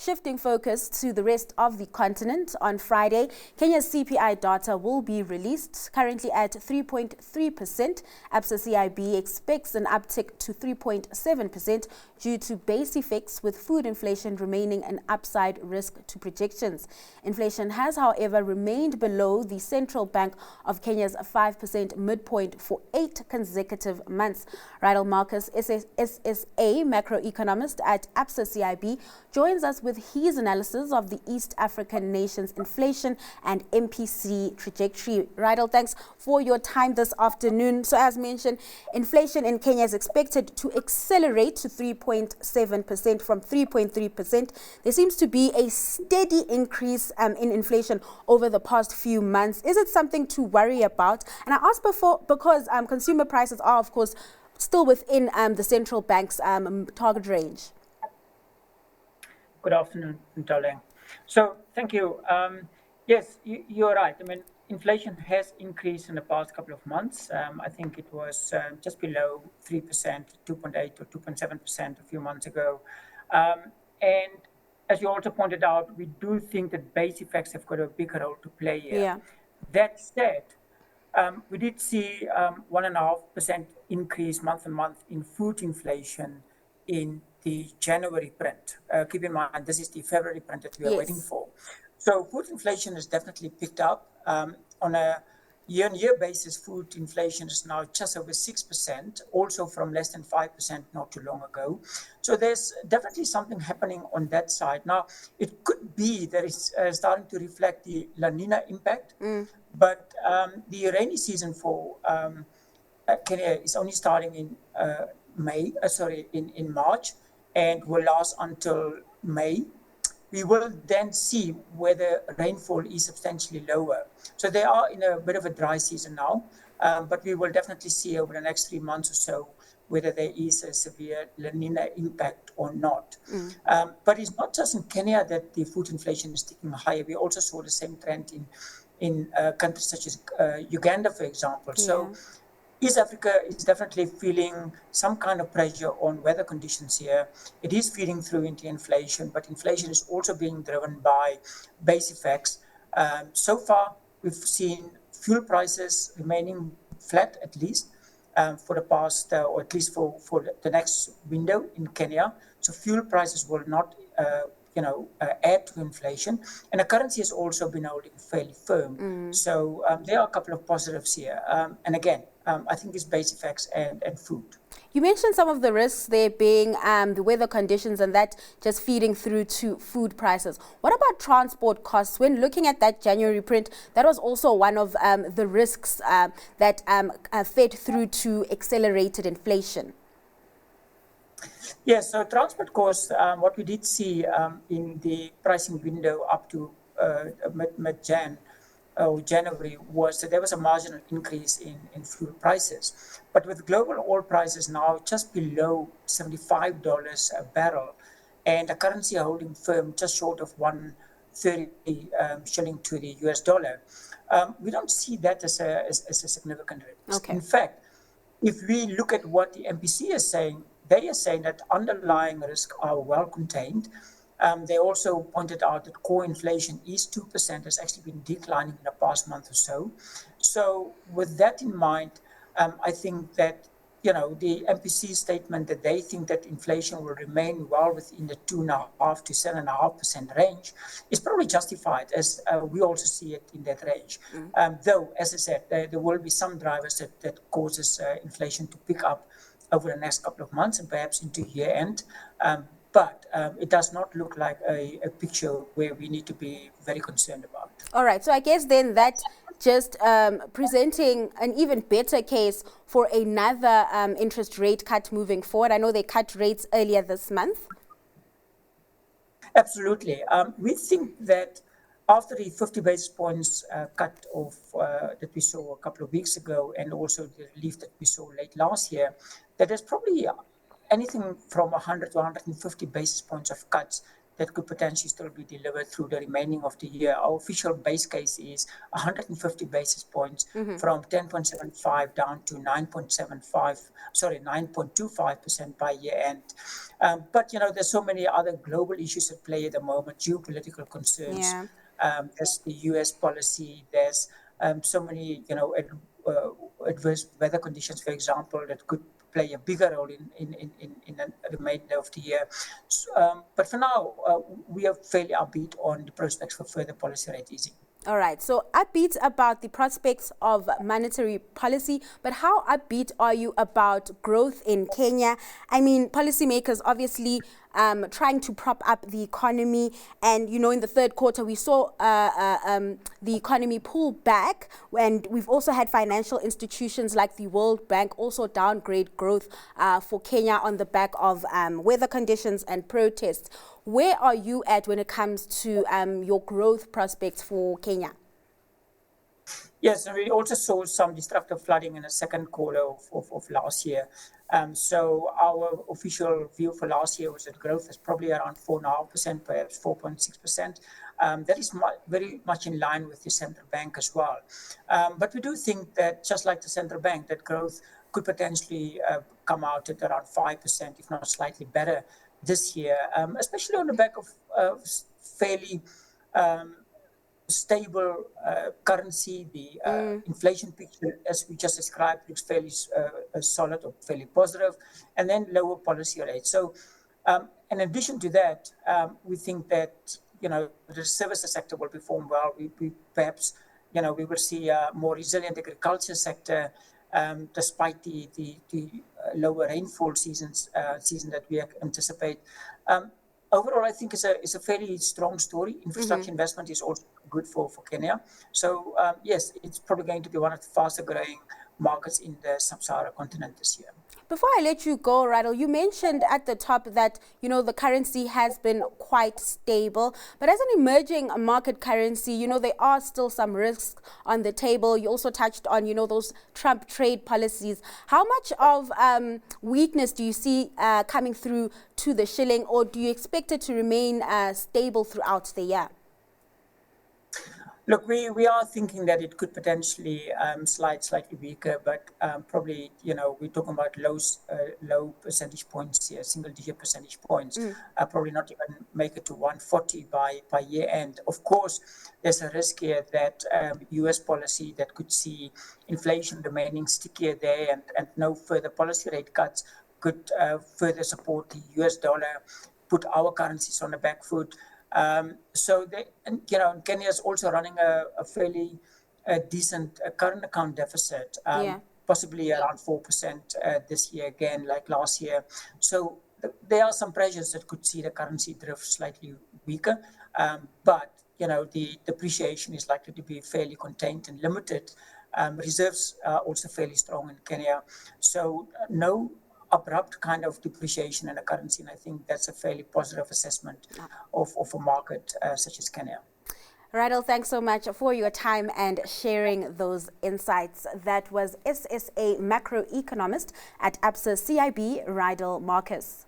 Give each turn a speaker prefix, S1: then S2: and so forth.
S1: shifting focus to the rest of the continent, on Friday, Kenya's CPI data will be released, currently at 3.3%. Absa CIB expects an uptick to 3.7% due to base effects, with food inflation remaining an upside risk to projections. Inflation has, however, remained below the Central Bank of Kenya's 5% midpoint for 8 consecutive months. Ridle Markus, SSA Macroeconomist at Absa CIB, joins us with his analysis of the East African nation's inflation and MPC trajectory. Ridle, thanks for your time this afternoon. So as mentioned, inflation in Kenya is expected to accelerate to 3.7% from 3.3%. There seems to be a steady increase in inflation over the past few months. Is it something to worry about? And I asked before because consumer prices are, of course, still within the central bank's target range.
S2: Good afternoon, darling. So, thank you. Yes, you're right. I mean, inflation has increased in the past couple of months. I think it was just below 3%, 2.8 or 2.7% a few months ago. And as you also pointed out, we do think that base effects have got a big role to play here.
S1: Yeah.
S2: That said, we did see 1.5% increase month on month in food inflation in the January print. Keep in mind, this is the February print that we are waiting for. So food inflation has definitely picked up. On a year-on-year basis, food inflation is now just over 6%, also from less than 5% not too long ago. So there's definitely something happening on that side. Now, it could be that it's starting to reflect the La Nina impact, but the rainy season for Kenya is only starting in in March, and will last until May. We will then see whether rainfall is substantially lower. So they are in a bit of a dry season now, but we will definitely see over the next 3 months or so whether there is a severe La Nina impact or not. But it's not just in Kenya that the food inflation is ticking higher. We also saw the same trend in countries such as Uganda, for example. So East Africa is definitely feeling some kind of pressure on weather conditions here. It is feeding through into inflation, but inflation is also being driven by base effects. So far, we've seen fuel prices remaining flat, at least for the past, or at least for the next window in Kenya. So fuel prices will not add to inflation, and the currency has also been holding fairly firm. So there are a couple of positives here, and again, I think it's base effects and food.
S1: You mentioned some of the risks there being the weather conditions and that just feeding through to food prices. What about transport costs? When looking at that January print, that was also one of the risks that fed through to accelerated inflation.
S2: Yes, so transport costs, what we did see in the pricing window up to January was that there was a marginal increase in fuel prices. But with global oil prices now just below $75 a barrel and the currency holding firm just short of 130 shilling to the US dollar, we don't see that as a significant risk. In fact, if we look at what the MPC is saying, they are saying that underlying risks are well contained. They also pointed out that core inflation is 2%, has actually been declining in the past month or so. So with that in mind, I think that, the MPC statement that they think that inflation will remain well within the 2.5% to 7.5% range is probably justified, as we also see it in that range. Though, as I said, there will be some drivers that causes inflation to pick up over the next couple of months and perhaps into year end. But it does not look like a picture where we need to be very concerned about.
S1: All right. So I guess then that just presenting an even better case for another interest rate cut moving forward. I know they cut rates earlier this month.
S2: Absolutely. We think that after the 50 basis points cut off that we saw a couple of weeks ago, and also the relief that we saw late last year, that there's probably anything from 100 to 150 basis points of cuts that could potentially still be delivered through the remaining of the year. Our official base case is 150 basis points from 10.75 down to 9.25% by year end. But, there's so many other global issues at play at the moment, geopolitical concerns.
S1: Yeah.
S2: There's the US policy, there's so many, adverse weather conditions, for example, that could play a bigger role in the remainder of the year. But for now, we are fairly upbeat on the prospects for further policy rate easing.
S1: All right, so upbeat about the prospects of monetary policy, but how upbeat are you about growth in Kenya? I mean, policymakers obviously trying to prop up the economy, and in the third quarter we saw the economy pull back, and we've also had financial institutions like the World Bank also downgrade growth for Kenya on the back of weather conditions and protests. Where are you at when it comes to your growth prospects for Kenya?
S2: Yes, and we also saw some destructive flooding in the second quarter of last year. So our official view for last year was that growth is probably around 4.5%, perhaps 4.6%. That is very much in line with the central bank as well. But we do think that, just like the central bank, that growth could potentially come out at around 5%, if not slightly better this year, especially on the back of fairly stable currency. The inflation picture, as we just described, looks fairly solid or fairly positive, and then lower policy rates. So in addition to that, we think that the services sector will perform well. We perhaps we will see a more resilient agriculture sector despite the lower rainfall season that we anticipate. Overall, I think it's a fairly strong story. Infrastructure investment is also good for Kenya. So yes, it's probably going to be one of the faster growing markets in the sub-Saharan continent this year.
S1: Before I let you go, Ridle, you mentioned at the top that, the currency has been quite stable. But as an emerging market currency, there are still some risks on the table. You also touched on, those Trump trade policies. How much of weakness do you see coming through to the shilling, or do you expect it to remain stable throughout the year?
S2: Look, we are thinking that it could potentially slide slightly weaker, but probably, we're talking about low percentage points here, single-digit percentage points. Probably not even make it to 140 by year end. Of course, there's a risk here that US policy that could see inflation remaining stickier there and no further policy rate cuts could further support the US dollar, put our currencies on the back foot. So Kenya is also running a fairly decent current account deficit, possibly around 4% this year again, like last year. So there are some pressures that could see the currency drift slightly weaker, but the depreciation is likely to be fairly contained and limited. Reserves are also fairly strong in Kenya, so no abrupt kind of depreciation in a currency, and I think that's a fairly positive assessment of a market such as Kenya.
S1: Ridle, thanks so much for your time and sharing those insights. That was SSA Macroeconomist at Absa CIB, Ridle Markus.